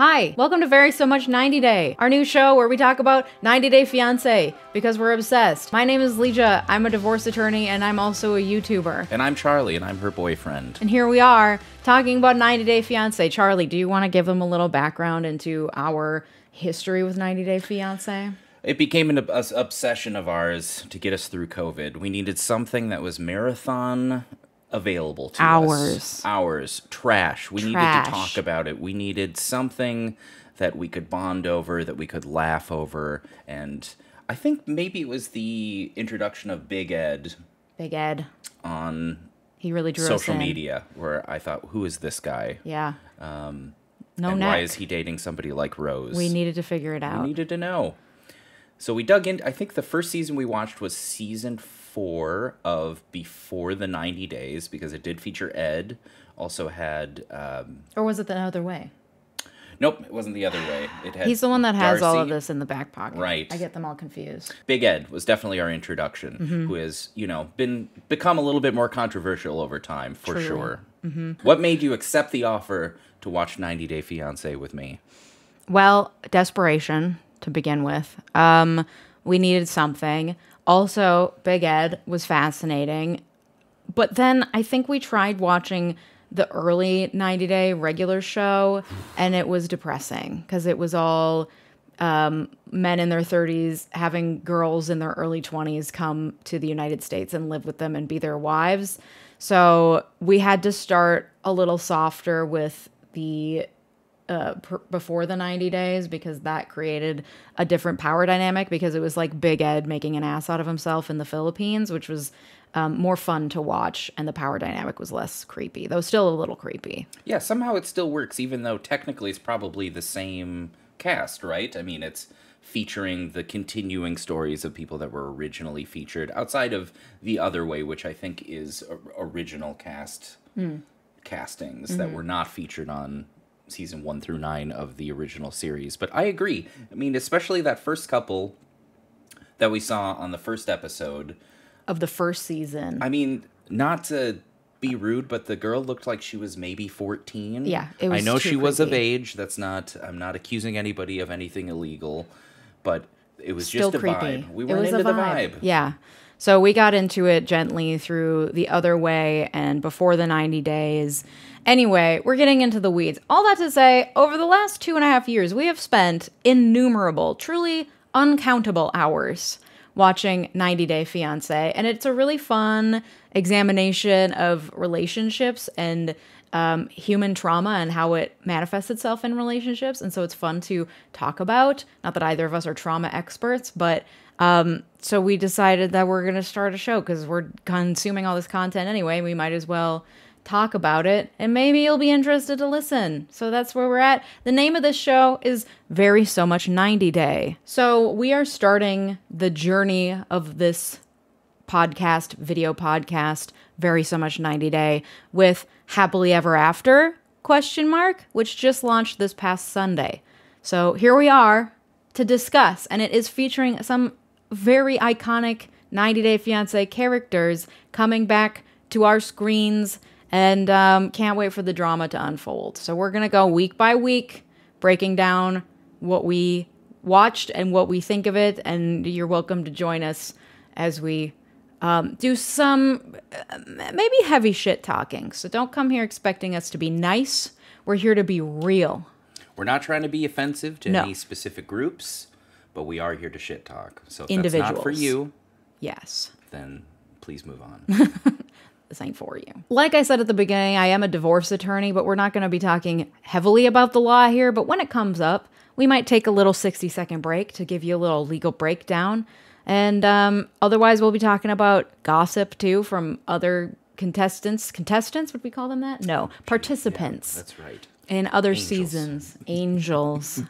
Hi, welcome to Very So Much 90 Day, our new show where we talk about 90 Day Fiance because we're obsessed. My name is 𝗬𝗧𝗏. I'm a divorce attorney and I'm also a YouTuber. And I'm Charlie and I'm her boyfriend. And here we are talking about 90 Day Fiance. Charlie, do you want to give them a little background into our history with 90 Day Fiance? It became an obsession of ours to get us through COVID. We needed something that was marathon available to us. Hours. Trash. We needed to talk about it. We needed something that we could bond over, that we could laugh over. And I think maybe it was the introduction of Big Ed. Big Ed. On he really drew social us in. media, where I thought, who is this guy? Yeah. No and why is he dating somebody like Rose? We needed to figure it out. We needed to know. So we dug in. I think the first season we watched was season 4 of Before the 90 Days, because it did feature Ed. Also had... or was it the other way? Nope, it wasn't the other way. It had He's the one that has Darcy. all of this in the back pocket. Right. I get them all confused. Big Ed was definitely our introduction, who has, become a little bit more controversial over time, for Truly. sure. What made you accept the offer to watch 90 Day Fiancé with me? Well, desperation, to begin with. We needed something. Also, Big Ed was fascinating. But then I think we tried watching the early 90 Day regular show, and it was depressing because it was all men in their 30s having girls in their early 20s come to the United States and live with them and be their wives. So we had to start a little softer with the before the 90 days, because that created a different power dynamic, because it was like Big Ed making an ass out of himself in the Philippines, which was more fun to watch, and the power dynamic was less creepy, though still a little creepy. Yeah, somehow it still works, even though technically it's probably the same cast, right? I mean, it's featuring the continuing stories of people that were originally featured, outside of The Other Way, which I think is original castings that were not featured on season 1 through 9 of the original series. But I agree. I mean, especially that first couple that we saw on the first episode of the first season. I mean, not to be rude, but the girl looked like she was maybe 14. Yeah, it was I know too she was of creepy. age. That's not, I'm not accusing anybody of anything illegal, but it was Still just a creepy. vibe. We It weren't was into a the vibe. Yeah. So we got into it gently through The Other Way and Before the 90 Days. Anyway, we're getting into the weeds. All that to say, over the last 2.5 years, we have spent innumerable, truly uncountable hours watching 90 Day Fiancé. And it's a really fun examination of relationships and human trauma and how it manifests itself in relationships. And so it's fun to talk about. Not that either of us are trauma experts, but so we decided that we're going to start a show because we're consuming all this content anyway. We might as well talk about it, and maybe you'll be interested to listen. So that's where we're at. The name of this show is Very So Much 90 Day. So we are starting the journey of this podcast, video podcast, Very So Much 90 Day, with Happily Ever After, ? Which just launched this past Sunday. So here we are to discuss, and it is featuring some very iconic 90 Day Fiancé characters coming back to our screens, and can't wait for the drama to unfold. So we're going to go week by week, breaking down what we watched and what we think of it, and you're welcome to join us as we do some maybe heavy shit talking. So don't come here expecting us to be nice. We're here to be real. We're not trying to be offensive to No. any specific groups, but we are here to shit talk. So if that's Individuals. not for you, Yes. then please move on. This ain't for you. Like I said at the beginning, I am a divorce attorney, but we're not going to be talking heavily about the law here. But when it comes up, we might take a little 60-second break to give you a little legal breakdown. And otherwise, we'll be talking about gossip, too, from other contestants. Contestants? Would we call them that? No. Participants. Yeah, that's right. In other Angels. seasons. Angels.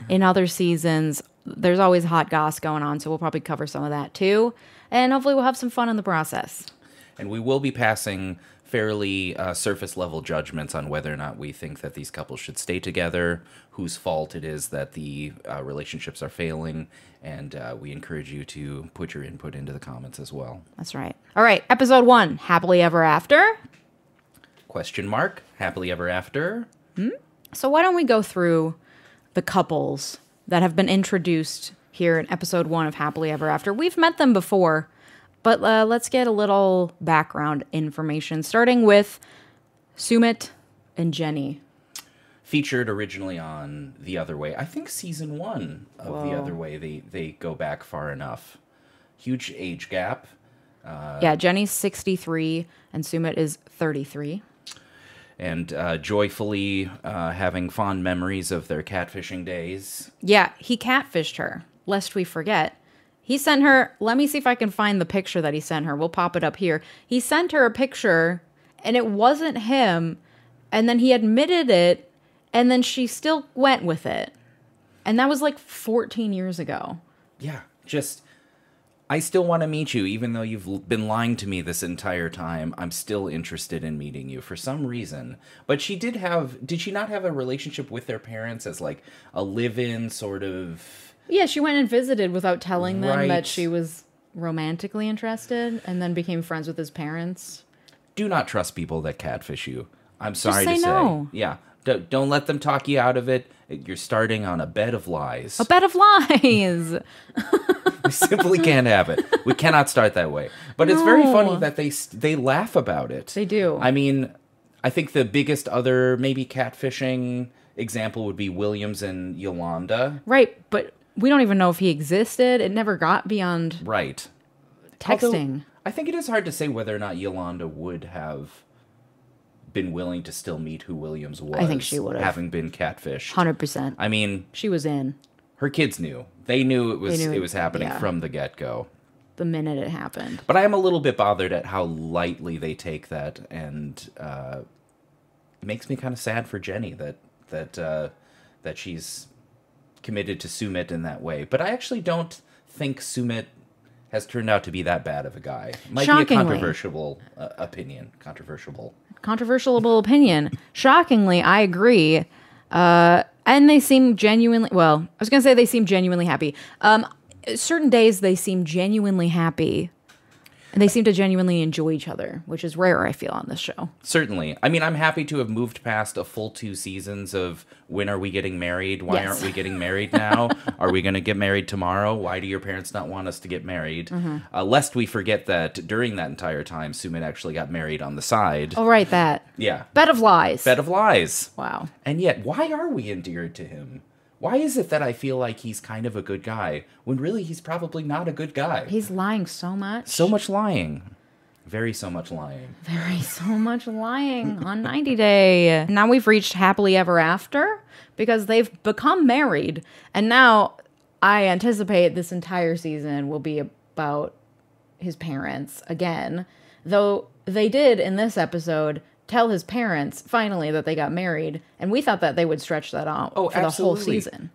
In other seasons. There's always hot goss going on, so we'll probably cover some of that, too. And hopefully we'll have some fun in the process. And we will be passing fairly surface-level judgments on whether or not we think that these couples should stay together, whose fault it is that the relationships are failing, and we encourage you to put your input into the comments as well. That's right. All right, episode 1, Happily Ever After. ? Happily Ever After? So why don't we go through the couples that have been introduced here in episode 1 of Happily Ever After. We've met them before, but let's get a little background information, starting with Sumit and Jenny. Featured originally on The Other Way. I think season 1 of The Other Way, they go back far enough. Huge age gap. Yeah, Jenny's 63 and Sumit is 33. And joyfully having fond memories of their catfishing days. Yeah, he catfished her, lest we forget. He sent her, let me see if I can find the picture that he sent her. We'll pop it up here. He sent her a picture, and it wasn't him, and then he admitted it, and then she still went with it. And that was like 14 years ago. Yeah, just, I still want to meet you, even though you've been lying to me this entire time. I'm still interested in meeting you for some reason. But she did she not have a relationship with their parents as like a live-in sort of... Yeah, she went and visited without telling them Right. that she was romantically interested, and then became friends with his parents. Do not trust people that catfish you. I'm sorry say to say. no. Yeah. Don't let them talk you out of it. You're starting on a bed of lies. A bed of lies. We simply can't have it. We cannot start that way. But it's very funny that they laugh about it. They do. I mean, I think the biggest other maybe catfishing example would be Williams and Yolanda. Right, but we don't even know if he existed. It never got beyond Right. texting. Although, I think it is hard to say whether or not Yolanda would have been willing to still meet who Williams was. I think she would have. Having been catfished. 100%. I mean, She was in her kids knew. They knew it knew was happening yeah. from the get-go. the minute it happened. But I am a little bit bothered at how lightly they take that, and it makes me kind of sad for Jenny that she's committed to Sumit in that way. But I actually don't think Sumit has turned out to be that bad of a guy. Might be a controversial opinion. Controversial opinion. Shockingly, I agree. And they seem genuinely, well, I was going to say they seem genuinely happy. Certain days they seem genuinely happy. And they seem to genuinely enjoy each other, which is rare, I feel, on this show. Certainly. I mean, I'm happy to have moved past a full 2 seasons of when are we getting married? Why aren't we getting married now? Are we going to get married tomorrow? Why do your parents not want us to get married? Lest we forget that during that entire time, Sumit actually got married on the side. Oh, right, that. Yeah. Bed of lies. Bed of lies. Wow. And yet, why are we endeared to him? Why is it that I feel like he's kind of a good guy, when really he's probably not a good guy? He's lying so much. So much lying. Very so much lying. So much lying on 90 Day. Now we've reached happily ever after because they've become married. And now I anticipate this entire season will be about his parents again. Though they did in this episode tell his parents finally that they got married, and we thought that they would stretch that out for the whole season.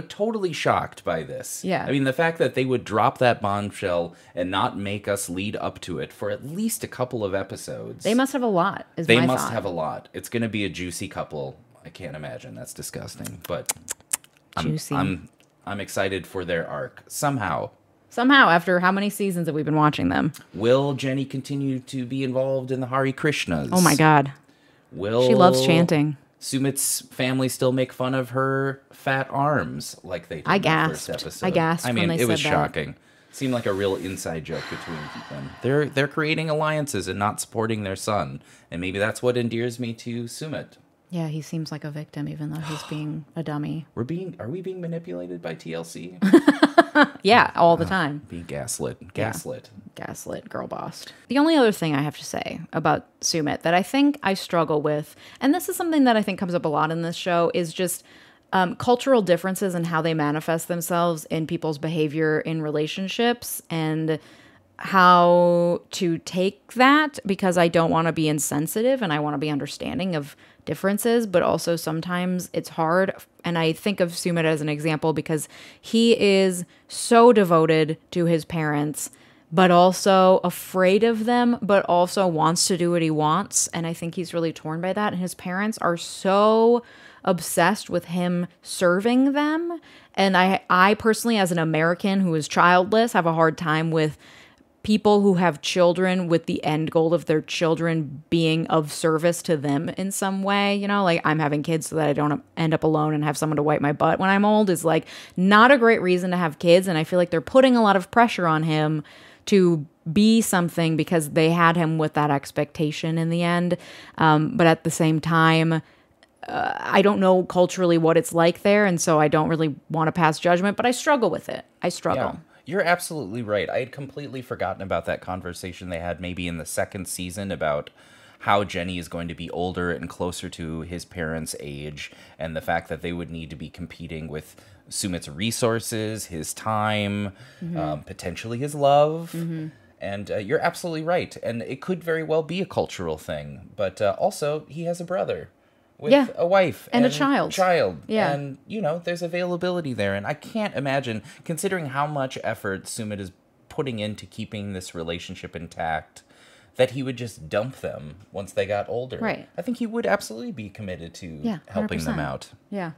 Totally shocked by this. Yeah. I mean, the fact that they would drop that bombshell and not make us lead up to it for at least a couple of episodes. They must have a lot, They must have a lot. It's going to be a juicy couple. I can't imagine. That's disgusting. But Juicy. I'm excited for their arc. Somehow, after how many seasons have we been watching them? will Jenny continue to be involved in the Hare Krishnas? Oh my God. She loves chanting. Sumit's family still make fun of her fat arms like they did in the first episode? I gasped I mean, when they it was said that. shocking. Seemed like a real inside joke between them. They're creating alliances and not supporting their son, and maybe that's what endears me to Sumit. Yeah, he seems like a victim, even though he's being a dummy. Are we being manipulated by TLC? Yeah, all the time. Being gaslit. Gaslit, girl bossed. The only other thing I have to say about Sumit that I think I struggle with, and this is something that I think comes up a lot in this show, is just cultural differences in how they manifest themselves in people's behavior in relationships, and how to take that, because I don't want to be insensitive and I want to be understanding of differences, but also sometimes it's hard. And I think of Sumit as an example because he is so devoted to his parents, but also afraid of them, but also wants to do what he wants. And I think he's really torn by that. And his parents are so obsessed with him serving them. And I personally, as an American who is childless, have a hard time with people who have children with the end goal of their children being of service to them in some way, you know, like I'm having kids so that I don't end up alone and have someone to wipe my butt when I'm old is like not a great reason to have kids. And I feel like they're putting a lot of pressure on him to be something because they had him with that expectation in the end. But at the same time, I don't know culturally what it's like there. And so I don't really want to pass judgment, but I struggle with it. I struggle. Yeah. You're absolutely right. I had completely forgotten about that conversation they had maybe in the second season about how Jenny is going to be older and closer to his parents' age, and the fact that they would need to be competing with Sumit's resources, his time, potentially his love. And you're absolutely right. And it could very well be a cultural thing. But also, he has a brother. With a wife and a child. Yeah. And, you know, there's availability there. And I can't imagine, considering how much effort Sumit is putting into keeping this relationship intact, that he would just dump them once they got older. Right. I think he would absolutely be committed to helping them out. Yeah.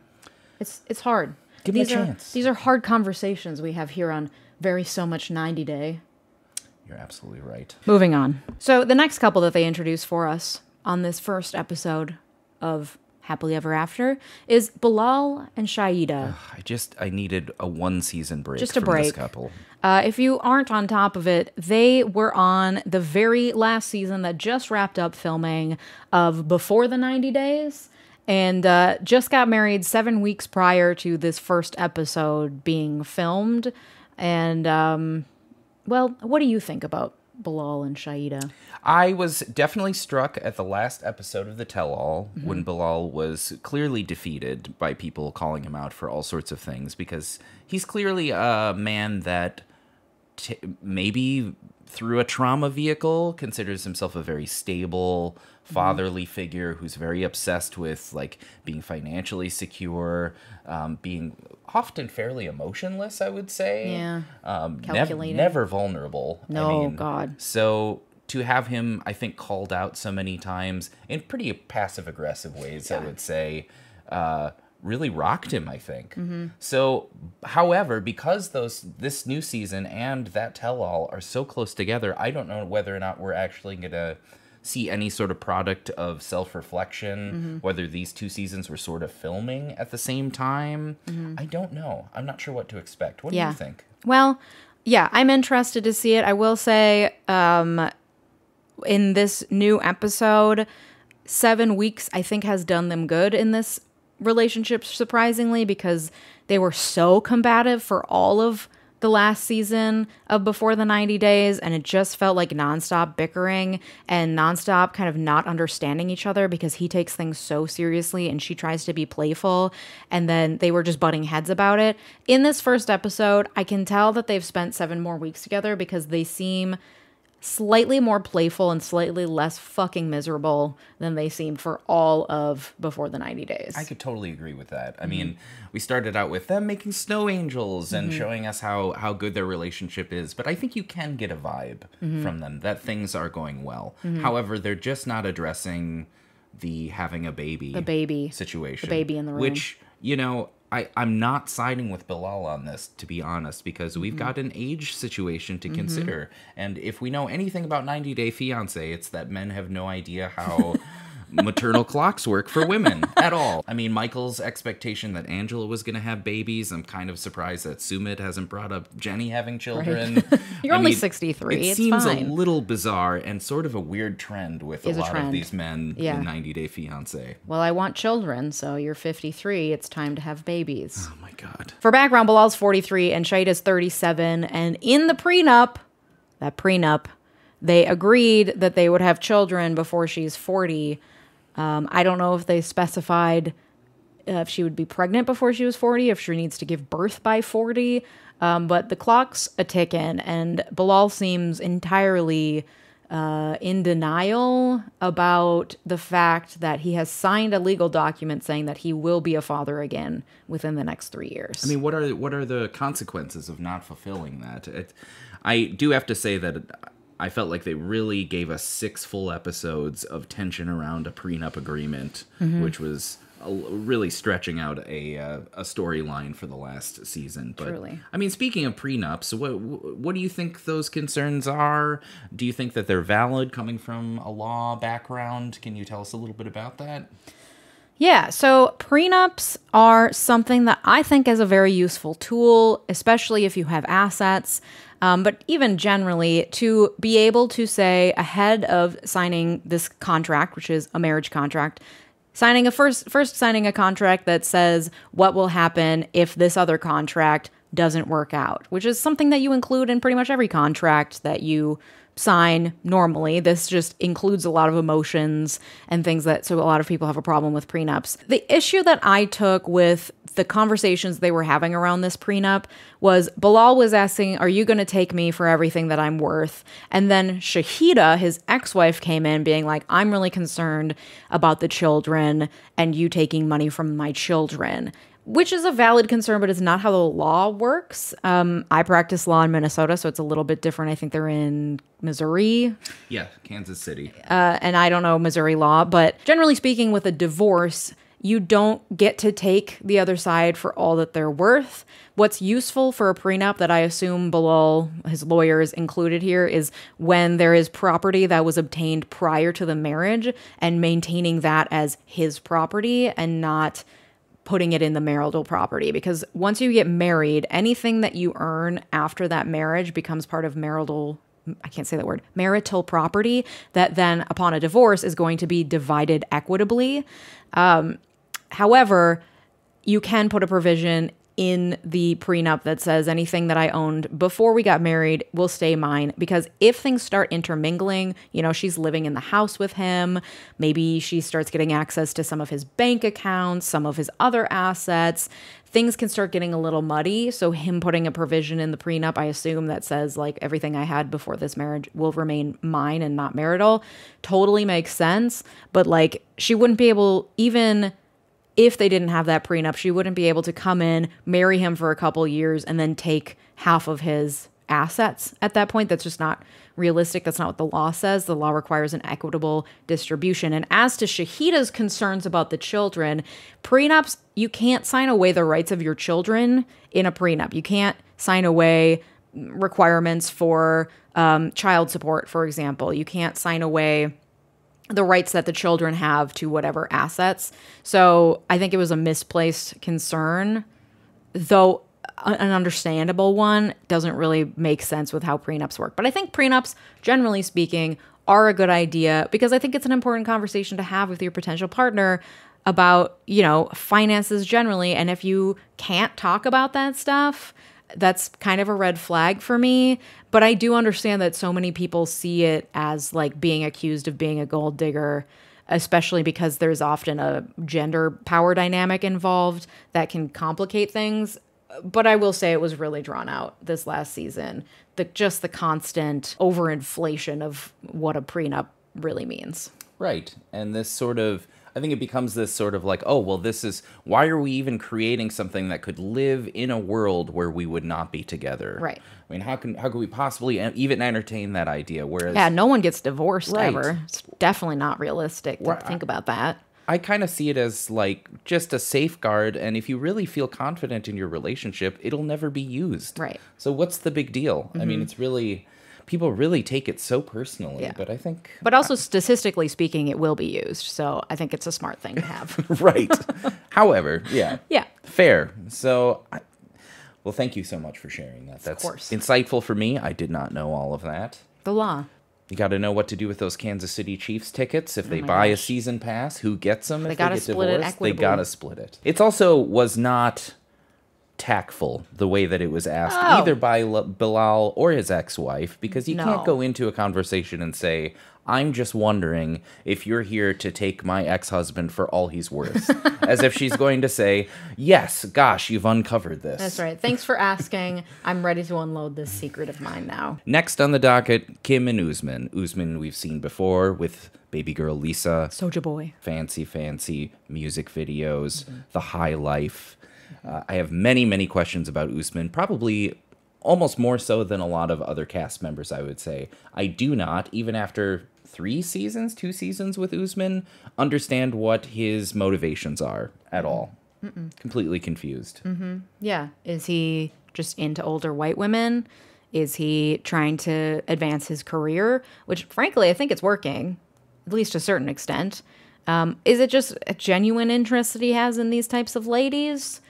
It's hard. Give me a chance. These are hard conversations we have here on Very So Much 90 Day. You're absolutely right. Moving on. So the next couple that they introduced for us on this first episode of Happily Ever After is Bilal and 𝗖𝗍𝗍. I needed a 1-season break Just a from break. this couple. If you aren't on top of it, they were on the very last season that just wrapped up filming of Before the 90 Days and just got married 7 weeks prior to this first episode being filmed. And, well, what do you think about Bilal and 𝗖𝗍𝗍? I was definitely struck at the last episode of the Tell-All when Bilal was clearly defeated by people calling him out for all sorts of things, because he's clearly a man that maybe through a trauma vehicle considers himself a very stable fatherly figure who's very obsessed with like being financially secure, being often fairly emotionless, I would say. Yeah. Calculating. Never vulnerable. No, God. So to have him, I think, called out so many times in pretty passive-aggressive ways, I would say, really rocked him, I think. So, however, because this new season and that tell-all are so close together, I don't know whether or not we're actually going to see any sort of product of self-reflection, whether these two seasons were sort of filming at the same time. I don't know. I'm not sure what to expect. What do you think? Well, yeah, I'm interested to see it. I will say, in this new episode, 7 weeks, I think, has done them good in this relationship, surprisingly, because they were so combative for all of the last season of Before the 90 Days, and it just felt like nonstop bickering and nonstop kind of not understanding each other because he takes things so seriously and she tries to be playful, and then they were just butting heads about it. In this first episode, I can tell that they've spent 7 more weeks together because they seem slightly more playful and slightly less fucking miserable than they seemed for all of Before the 90 Days. I could totally agree with that. I mean, we started out with them making snow angels and showing us how good their relationship is, but I think you can get a vibe from them that things are going well. However, they're just not addressing the having a baby situation. The baby in the room. Which, you know, I'm not siding with Bilal on this, to be honest, because we've got an age situation to consider. And if we know anything about 90 Day Fiance, it's that men have no idea how maternal clocks work for women at all. I mean, Michael's expectation that Angela was going to have babies, I'm kind of surprised that Sumit hasn't brought up Jenny having children. Right. You're only 63. It seems a little bizarre and sort of a weird trend with a lot of these men in 90 Day Fiance. Well, I want children, so you're 53. It's time to have babies. Oh my God. For background, Bilal's 43 and 𝗖𝗍𝗍's 37. And in the prenup, they agreed that they would have children before she's 40. I don't know if they specified if she would be pregnant before she was 40, if she needs to give birth by 40. But the clock's a ticking, and Bilal seems entirely in denial about the fact that he has signed a legal document saying that he will be a father again within the next 3 years. I mean, what are the consequences of not fulfilling that? I do have to say that I felt like they really gave us 6 full episodes of tension around a prenup agreement, which was really stretching out a storyline for the last season. But, truly. I mean, speaking of prenups, what do you think those concerns are? Do you think that they're valid coming from a law background? Can you tell us a little bit about that? Yeah, so prenups are something that I think is a very useful tool, especially if you have assets, but even generally to be able to say ahead of signing this contract, which is a marriage contract, signing a contract that says what will happen if this other contract doesn't work out, which is something that you include in pretty much every contract that you sign normally. This just includes a lot of emotions and things so a lot of people have a problem with prenups. The issue that I took with the conversations they were having around this prenup was Bilal was asking, are you going to take me for everything that I'm worth? And then Shahida, his ex-wife, came in being like, I'm really concerned about the children and you taking money from my children. Which is a valid concern, but it's not how the law works. I practice law in Minnesota, so it's a little bit different. I think they're in Missouri. Yeah, Kansas City. And I don't know Missouri law, but generally speaking, with a divorce, you don't get to take the other side for all that they're worth. What's useful for a prenup that I assume Bilal, his lawyers, included here is when there is property that was obtained prior to the marriage and maintaining that as his property and not putting it in the marital property, because once you get married, anything that you earn after that marriage becomes part of marital property that then upon a divorce is going to be divided equitably. However, you can put a provision in the prenup that says anything that I owned before we got married will stay mine, because if things start intermingling, she's living in the house with him, maybe she starts getting access to some of his bank accounts, some of his other assets, things can start getting a little muddy. So him putting a provision in the prenup, I assume that says like everything I had before this marriage will remain mine and not marital, totally makes sense. But like she wouldn't be able, even if they didn't have that prenup, she wouldn't be able to come in, marry him for a couple years, and then take half of his assets at that point. That's just not realistic. That's not what the law says. The law requires an equitable distribution. And as to Shahida's concerns about the children, prenups, you can't sign away the rights of your children in a prenup. You can't sign away requirements for child support, for example. You can't sign away the rights that the children have to whatever assets. So I think it was a misplaced concern, though an understandable one. Doesn't really make sense with how prenups work. But I think prenups, generally speaking, are a good idea because I think it's an important conversation to have with your potential partner about, finances generally. And if you can't talk about that stuff, that's kind of a red flag for me. But I do understand that so many people see it as like being accused of being a gold digger, especially because there's often a gender power dynamic involved that can complicate things. But I will say it was really drawn out this last season. Just the constant overinflation of what a prenup really means. Right. And this sort of, I think it becomes this sort of like, oh, well, why are we even creating something that could live in a world where we would not be together? Right. I mean, how can we possibly even entertain that idea? Whereas, yeah, no one gets divorced ever. It's definitely not realistic to think about that. I kind of see it as like just a safeguard, and if you really feel confident in your relationship, it'll never be used. Right. So what's the big deal? Mm-hmm. I mean, it's really, people really take it so personally, but I think... But also, statistically speaking, it will be used, so I think it's a smart thing to have. Right. However, yeah. Yeah. Fair. So, well, thank you so much for sharing that. That's of course insightful for me. I did not know all of that. The law. You got to know what to do with those Kansas City Chiefs tickets. If they buy a season pass, who gets them? If they get divorced, they got to split it. It also was not tactful the way that it was asked, either by Bilal or his ex-wife, because you can't go into a conversation and say, I'm just wondering if you're here to take my ex-husband for all he's worth. As if she's going to say, yes, gosh, you've uncovered this. That's right. Thanks for asking. I'm ready to unload this secret of mine now. Next on the docket, Kim and 𝗜𝗏. 𝗜𝗏 we've seen before with baby girl Lisa. Soulja Boy. Fancy music videos, the high life. I have many, many questions about 𝗜𝗏, probably almost more so than a lot of other cast members, I would say. I do not, even after 2 seasons with Usman, understand what his motivations are at all. Completely confused. Yeah. Is he just into older white women? Is he trying to advance his career? Which, frankly, I think it's working, at least to a certain extent. Is it just a genuine interest that he has in these types of ladies?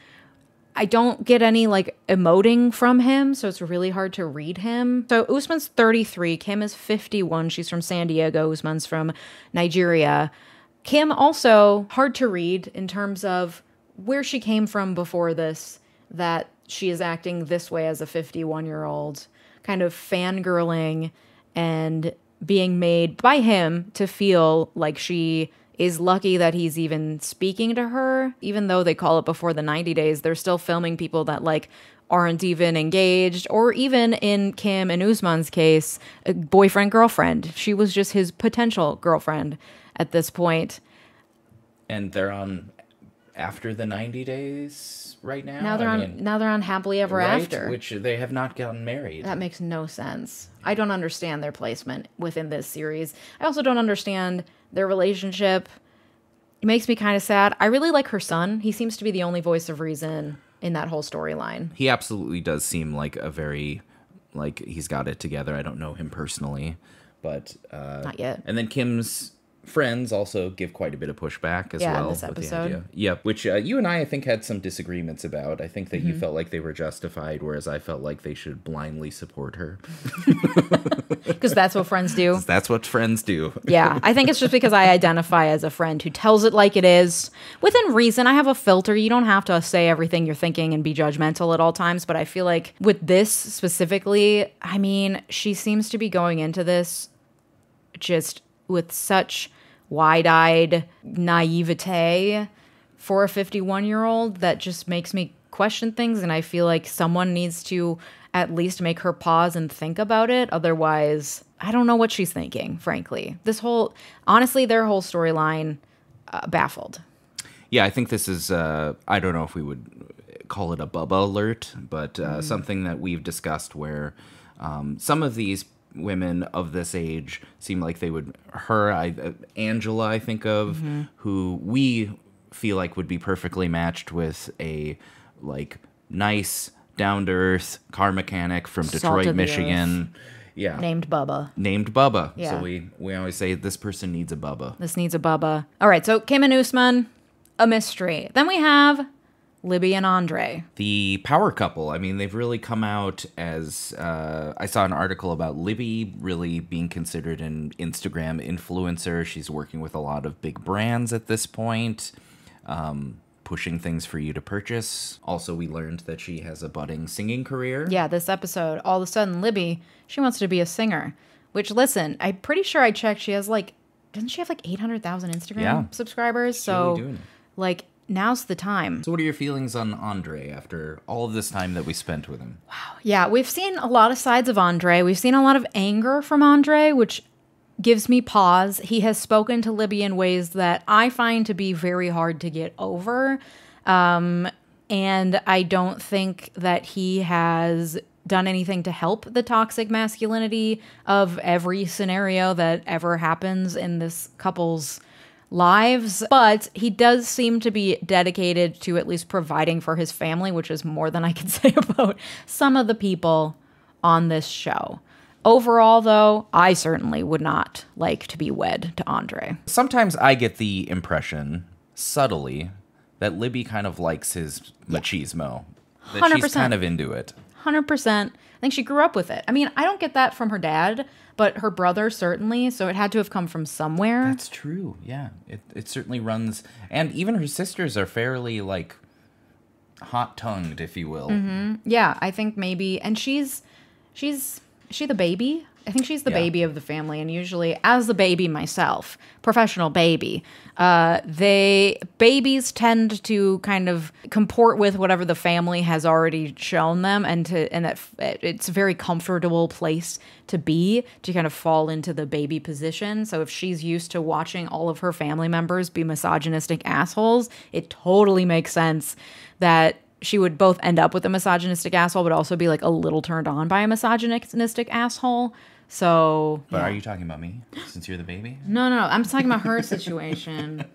I don't get any, like, emoting from him, so it's really hard to read him. So Usman's 33. Kim is 51. She's from San Diego. Usman's from Nigeria. Kim also hard to read in terms of where she came from before this, that she is acting this way as a 51-year-old, kind of fangirling and being made by him to feel like she is lucky that he's even speaking to her. Even though they call it before the 90 days, they're still filming people that, like, aren't even engaged, or even in Kim and Usman's case, a boyfriend, girlfriend. She was just his potential girlfriend at this point. And they're on after the 90 days right now. Now they're on happily ever right? after, which they have not gotten married. That makes no sense. I don't understand their placement within this series. I also don't understand their relationship. It makes me kind of sad. I really like her son. He seems to be the only voice of reason in that whole storyline. He absolutely does seem like a very, like, he's got it together. I don't know him personally, but not yet. And then Kim's friends also give quite a bit of pushback as well. In this episode. Yep, which you and I think, had some disagreements about. I think that you felt like they were justified, whereas I felt like they should blindly support her. Because that's what friends do. That's what friends do. Yeah, I think it's just because I identify as a friend who tells it like it is. Within reason, I have a filter. You don't have to say everything you're thinking and be judgmental at all times, but I feel like with this specifically, I mean, she seems to be going into this just with such wide-eyed naivete for a 51-year-old that just makes me question things, and I feel like someone needs to at least make her pause and think about it. Otherwise, I don't know what she's thinking, frankly. Honestly, their whole storyline, baffled. Yeah, I think this is, I don't know if we would call it a Bubba alert, but something that we've discussed where some of these women of this age seem like they would, Angela, I think of, who we feel like would be perfectly matched with a, like, nice, down-to-earth car mechanic from Detroit, Michigan. Yeah. Named Bubba. Yeah. So we always say this person needs a Bubba. This needs a Bubba. All right, so Kim and Usman, a mystery. Then we have Libby and Andre. The power couple. I mean, they've really come out as... I saw an article about Libby really being considered an Instagram influencer. She's working with a lot of big brands at this point, pushing things for you to purchase. Also, we learned that she has a budding singing career. Yeah, this episode, all of a sudden, Libby, she wants to be a singer. Which, listen, I'm pretty sure I checked. She has, like... Doesn't she have, like, 800,000 Instagram subscribers? She's so, really doing it. Like... Now's the time. So what are your feelings on Andre after all of this time that we spent with him? Wow. Yeah, we've seen a lot of sides of Andre. We've seen a lot of anger from Andre, which gives me pause. He has spoken to Libby in ways that I find to be very hard to get over. And I don't think that he has done anything to help the toxic masculinity of every scenario that ever happens in this couple's lives, but he does seem to be dedicated to at least providing for his family, which is more than I can say about some of the people on this show. Overall, though, I certainly would not like to be wed to Andre. Sometimes I get the impression, subtly, that Libby kind of likes his machismo. That 100%. She's kind of into it. 100%. I think she grew up with it. I mean, I don't get that from her dad, but her brother certainly, so it had to have come from somewhere. That's true, yeah. It certainly runs... And even her sisters are fairly, like, hot-tongued, if you will. Yeah, I think maybe... And is she the baby? I think she's the baby of the family, and usually, as the baby myself, professional baby, babies tend to kind of comport with whatever the family has already shown them, and that it's a very comfortable place to be, to kind of fall into the baby position. So if she's used to watching all of her family members be misogynistic assholes, it totally makes sense that she would both end up with a misogynistic asshole, but also be like a little turned on by a misogynistic asshole. So, But are you talking about me, since you're the baby? No, I'm talking about her situation.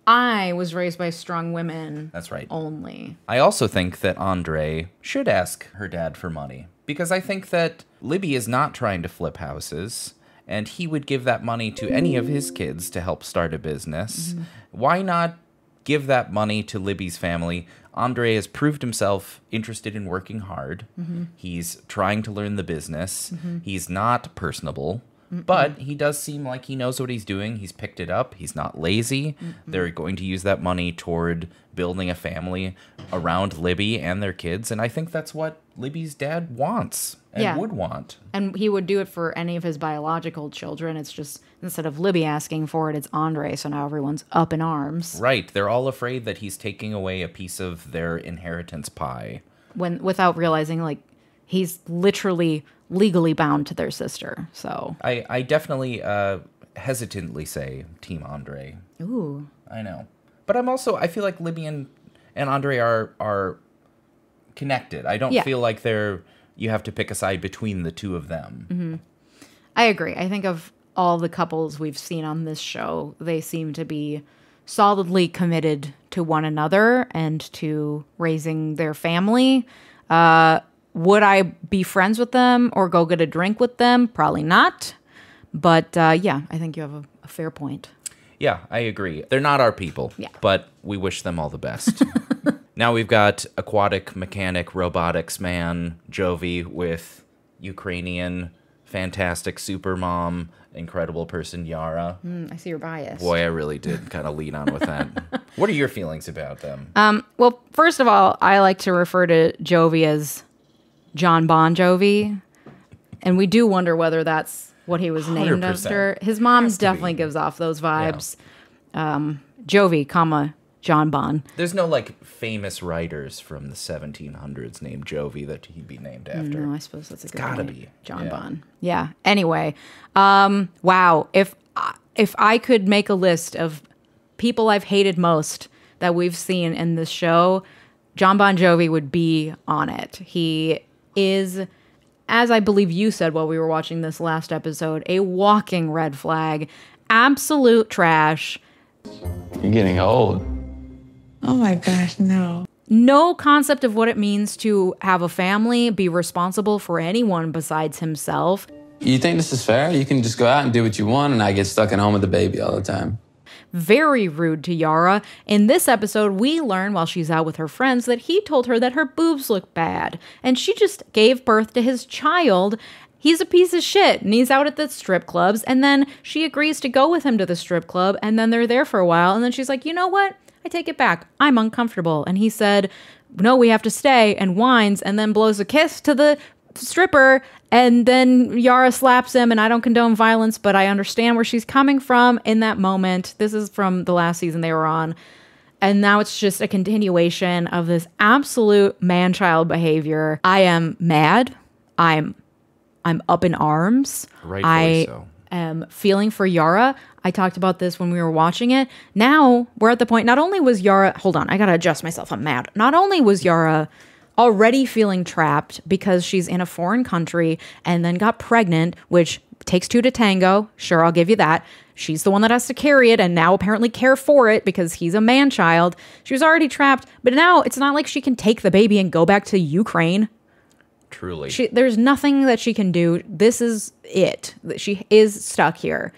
I was raised by strong women. That's right. Only. I also think that Andre should ask her dad for money, because I think that Libby is not trying to flip houses, and he would give that money to any of his kids to help start a business. Why not give that money to Libby's family? Andre has proved himself interested in working hard. He's trying to learn the business. He's not personable. But he does seem like he knows what he's doing. He's picked it up. He's not lazy. They're going to use that money toward building a family around Libby and their kids. And I think that's what Libby's dad wants and would want. And he would do it for any of his biological children. It's just, instead of Libby asking for it, it's Andre. So now everyone's up in arms. Right. They're all afraid that he's taking away a piece of their inheritance pie. Without realizing, like, he's literally legally bound to their sister. So I definitely hesitantly say Team Andre. Ooh. I know. But I feel like Libby and Andre are connected. I don't feel like you have to pick a side between the two of them. I agree. I think of all the couples we've seen on this show, they seem to be solidly committed to one another and to raising their family. Would I be friends with them or go get a drink with them? Probably not. But yeah, I think you have a fair point. Yeah, I agree. They're not our people, but we wish them all the best. Now we've got aquatic mechanic robotics man Jovi with Ukrainian fantastic super mom incredible person Yara. I see your bias. Boy, I really did kind of lean on with that. What are your feelings about them? Well, first of all, I like to refer to Jovi as John Bon Jovi, and we do wonder whether that's what he was named 100%. after. His mom definitely gives off those vibes. Jovi, comma, John Bon. There's no like famous writers from the 1700s named Jovi that he'd be named after. No, I suppose that's a good gotta point. be John Bon. Yeah. Anyway, wow. If I could make a list of people I've hated most that we've seen in this show, John Bon Jovi would be on it. He is, as I believe you said while we were watching this last episode, a walking red flag. Absolute trash. You're getting old. Oh my gosh, no. No concept of what it means to have a family, be responsible for anyone besides himself. You think this is fair? You can just go out and do what you want and I get stuck at home with the baby all the time. Very rude to Yara. In this episode, we learn while she's out with her friends that he told her that her boobs look bad, and she just gave birth to his child. He's a piece of shit, and he's out at the strip clubs, and then she agrees to go with him to the strip club, and then they're there for a while, and then she's like, you know what? I take it back. I'm uncomfortable. And he said, no, we have to stay, and whines, and then blows a kiss to the stripper, and then Yara slaps him, and I don't condone violence, but I understand where she's coming from in that moment. This is from the last season they were on. And now it's just a continuation of this absolute man-child behavior. I am mad. I'm up in arms. Rightfully so. I am feeling for Yara. I talked about this when we were watching it. Now we're at the point, not only was Yara, hold on, I gotta adjust myself, I'm mad. Not only was Yara already feeling trapped because she's in a foreign country and then got pregnant, which takes two to tango. Sure, I'll give you that. She's the one that has to carry it and now apparently care for it because he's a man-child. She was already trapped, but now it's not like she can take the baby and go back to Ukraine. Truly. There's nothing that she can do. This is it. She is stuck here.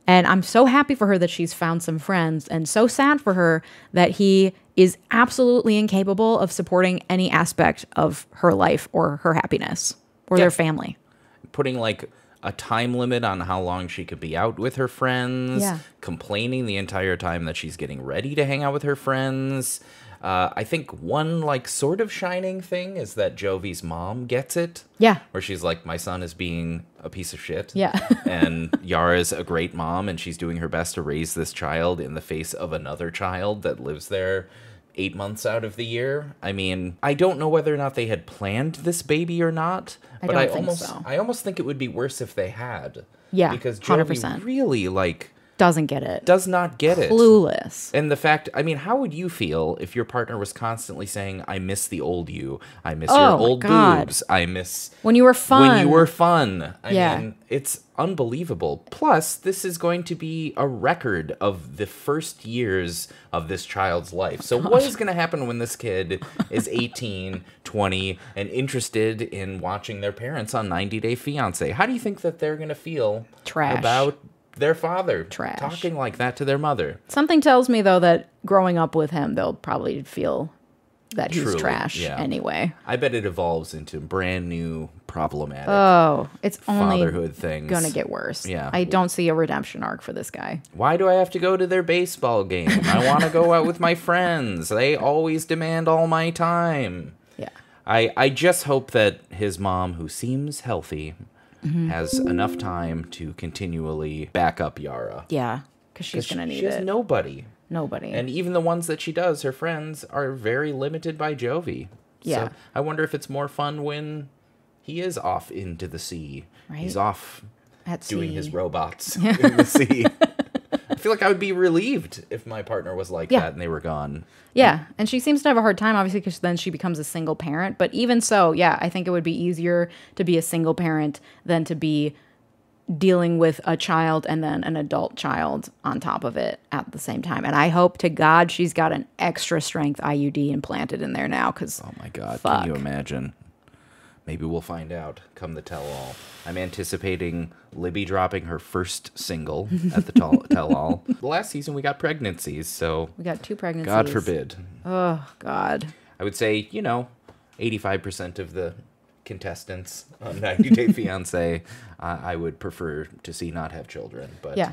And I'm so happy for her that she's found some friends, and so sad for her that he is absolutely incapable of supporting any aspect of her life or her happiness or their family. Putting like a time limit on how long she could be out with her friends, complaining the entire time that she's getting ready to hang out with her friends. I think one like sort of shining thing is that Jovi's mom gets it. Yeah. Where she's like, my son is being a piece of shit. Yeah. And Yara's a great mom and she's doing her best to raise this child in the face of another child that lives there 8 months out of the year. I mean, I don't know whether or not they had planned this baby or not, but I almost think it would be worse if they had. Yeah. Because Jovi 100%. really like Doesn't get it. Does not get it. Clueless. And the fact, I mean, how would you feel if your partner was constantly saying, I miss the old you. I miss your old boobs. I miss... When you were fun. When you were fun. I mean, it's unbelievable. Plus, this is going to be a record of the first years of this child's life. So what is going to happen when this kid is 18, 20, and interested in watching their parents on 90 Day Fiance? How do you think that they're going to feel about their father talking like that to their mother? Something tells me, though, that growing up with him, they'll probably feel that he's trash anyway. I bet it evolves into brand new problematic it's only fatherhood things. Gonna get worse. Yeah. I don't see a redemption arc for this guy. Why do I have to go to their baseball game? I want to go out with my friends. They always demand all my time. Yeah. I just hope that his mom, who seems healthy, has enough time to continually back up Yara. Yeah, because she's going to need it. She has nobody. Nobody. And even the ones that she does, her friends, are very limited by Jovi. Yeah. So I wonder if it's more fun when he is off into the sea. Right. He's off doing his robots in the sea. I feel like I would be relieved if my partner was like that and they were gone. Yeah, and she seems to have a hard time, obviously, because then she becomes a single parent. But even so, yeah, I think it would be easier to be a single parent than to be dealing with a child and then an adult child on top of it at the same time. And I hope to God she's got an extra strength IUD implanted in there now. Because oh my God, can you imagine? Maybe we'll find out come the tell-all. I'm anticipating Libby dropping her first single at the tell-all. The last season we got pregnancies, so... We got 2 pregnancies. God forbid. Oh, God. I would say, 85% of the contestants on 90 Day Fiance, I would prefer to see not have children. But yeah,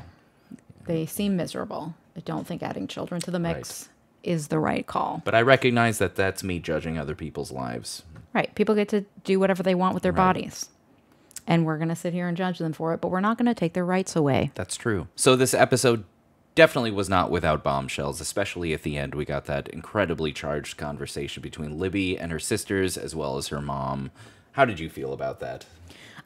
they seem miserable. I don't think adding children to the mix is the right call. But I recognize that that's me judging other people's lives. Right. People get to do whatever they want with their bodies. And we're going to sit here and judge them for it, but we're not going to take their rights away. That's true. So this episode definitely was not without bombshells, especially at the end. We got that incredibly charged conversation between Libby and her sisters, as well as her mom. How did you feel about that?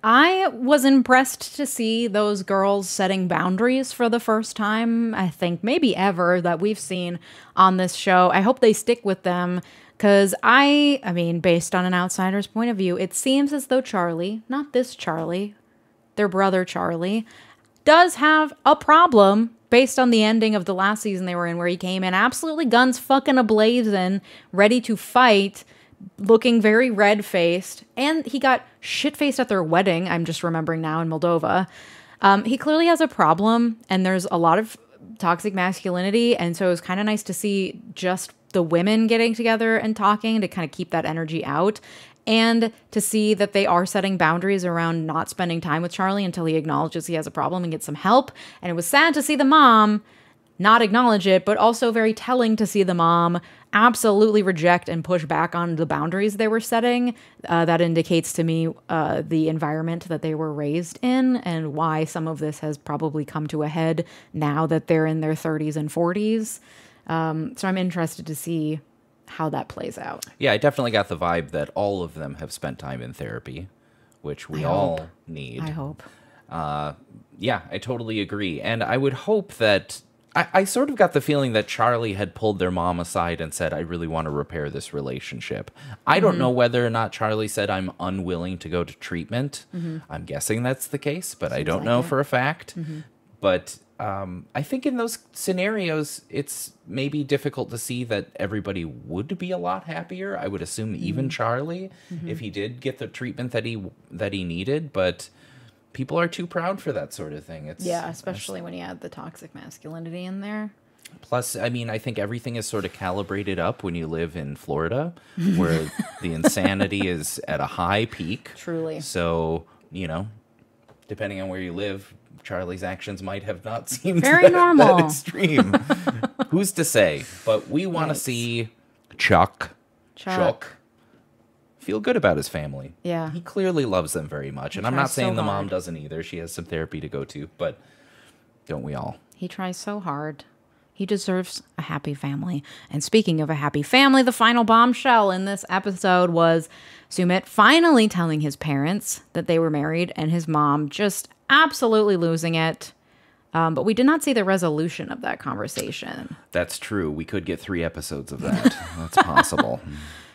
I was impressed to see those girls setting boundaries for the first time, I think maybe ever, that we've seen on this show. I hope they stick with them. Because I mean, based on an outsider's point of view, it seems as though Charlie, not this Charlie, their brother Charlie, does have a problem based on the ending of the last season they were in, where he came in absolutely guns fucking ablazing, ready to fight, looking very red-faced, and he got shit-faced at their wedding, I'm just remembering now, in Moldova. He clearly has a problem, and there's a lot of toxic masculinity, and so it was kind of nice to see just the women getting together and talking to kind of keep that energy out, and to see that they are setting boundaries around not spending time with Charlie until he acknowledges he has a problem and gets some help. And it was sad to see the mom not acknowledge it, but also very telling to see the mom absolutely reject and push back on the boundaries they were setting. That indicates to me the environment that they were raised in and why some of this has probably come to a head now that they're in their 30s and 40s. So I'm interested to see how that plays out. Yeah, I definitely got the vibe that all of them have spent time in therapy, which we all need. I hope. Yeah, I totally agree. And I would hope that... I sort of got the feeling that Charlie had pulled their mom aside and said, I really want to repair this relationship. I don't know whether or not Charlie said, I'm unwilling to go to treatment. I'm guessing that's the case, but I don't know for a fact. But I think in those scenarios, it's maybe difficult to see that everybody would be a lot happier. I would assume even Charlie, if he did get the treatment that he needed, but... people are too proud for that sort of thing. Yeah, especially when you add the toxic masculinity in there. Plus, I mean, I think everything is sort of calibrated up when you live in Florida, where the insanity is at a high peak. Truly. So, depending on where you live, Charlie's actions might have not seemed very normal. that extreme. Who's to say? But we want to see Chuck feel good about his family. Yeah. He clearly loves them very much. And I'm not saying the mom doesn't either. She has some therapy to go to, but don't we all? He tries so hard. He deserves a happy family. And speaking of a happy family, the final bombshell in this episode was Sumit finally telling his parents that they were married and his mom just absolutely losing it. But we did not see the resolution of that conversation. That's true. We could get 3 episodes of that. That's possible.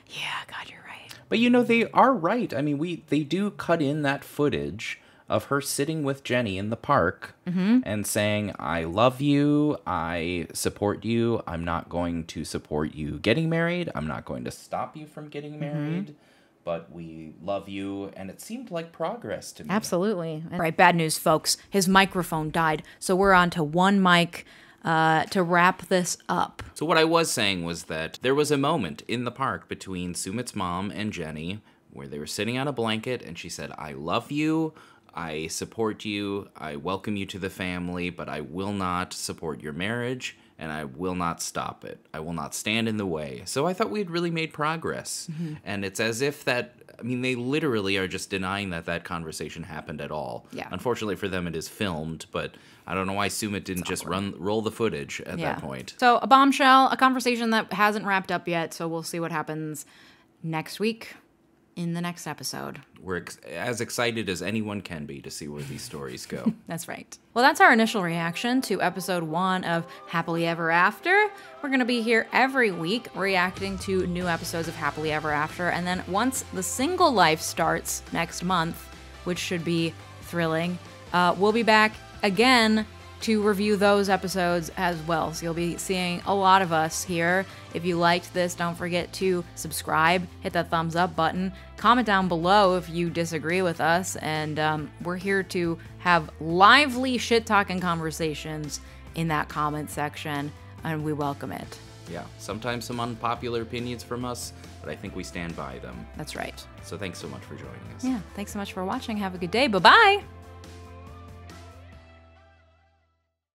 Yeah, God, you're right. But you know, they are right. I mean, they do cut in that footage of her sitting with Jenny in the park and saying, I love you, I support you, I'm not going to support you getting married, I'm not going to stop you from getting married, but we love you, and it seemed like progress to me. Absolutely. All right, bad news, folks. His microphone died, so we're on to one mic to wrap this up. So what I was saying was that there was a moment in the park between Sumit's mom and Jenny where they were sitting on a blanket, and she said, I love you, I support you, I welcome you to the family, but I will not support your marriage, and I will not stop it. I will not stand in the way. So I thought we had really made progress. And it's as if that, I mean, they literally are just denying that that conversation happened at all. Yeah. Unfortunately for them, it is filmed, but I don't know why Sumit didn't just roll the footage at that point. So a bombshell, a conversation that hasn't wrapped up yet, so we'll see what happens next week in the next episode. We're as excited as anyone can be to see where these stories go. That's right. Well, that's our initial reaction to episode 1 of Happily Ever After. We're going to be here every week reacting to new episodes of Happily Ever After. And then once the single life starts next month, which should be thrilling, we'll be back again to review those episodes as well. So you'll be seeing a lot of us here. If you liked this, don't forget to subscribe, hit that thumbs up button, comment down below if you disagree with us, and we're here to have lively shit-talking conversations in that comment section, and we welcome it. Yeah, sometimes some unpopular opinions from us, but I think we stand by them. That's right. So thanks so much for joining us. Yeah, thanks so much for watching. Have a good day. Bye-bye!